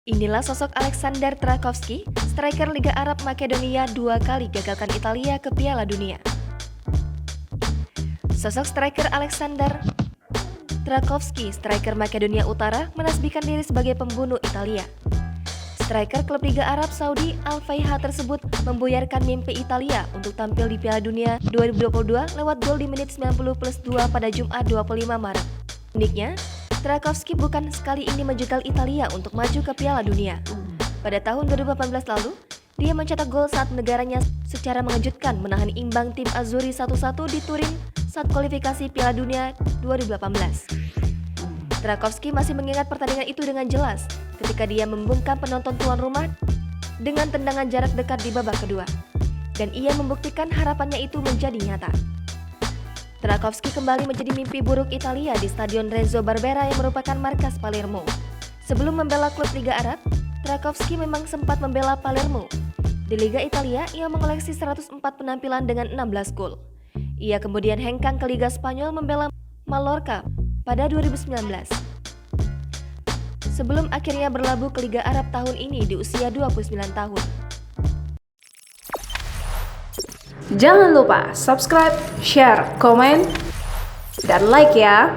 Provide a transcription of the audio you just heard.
Inilah sosok Aleksandar Tarkowski, striker Liga Arab Makedonia 2 kali gagalkan Italia ke Piala Dunia. Sosok striker Aleksandar Tarkowski, striker Makedonia Utara, menasbihkan diri sebagai pembunuh Italia. Striker klub Liga Arab Saudi Al-Fayha tersebut membuyarkan mimpi Italia untuk tampil di Piala Dunia 2022 lewat gol di menit 90+2 pada Jumat 25 Maret. Uniknya, Tarkowski bukan sekali ini menjegal Italia untuk maju ke Piala Dunia. Pada tahun 2018 lalu, dia mencetak gol saat negaranya secara mengejutkan menahan imbang tim Azzurri 1-1 di Turin saat kualifikasi Piala Dunia 2018. Tarkowski masih mengingat pertandingan itu dengan jelas ketika dia membungkam penonton tuan rumah dengan tendangan jarak dekat di babak kedua. Dan ia membuktikan harapannya itu menjadi nyata. Tarkowski kembali menjadi mimpi buruk Italia di Stadion Renzo Barbera yang merupakan markas Palermo. Sebelum membela klub Liga Arab, Tarkowski memang sempat membela Palermo. Di Liga Italia, ia mengoleksi 104 penampilan dengan 16 gol. Ia kemudian hengkang ke Liga Spanyol membela Mallorca pada 2019. Sebelum akhirnya berlabuh ke Liga Arab tahun ini di usia 29 tahun. Jangan lupa subscribe, share, komen, dan like ya!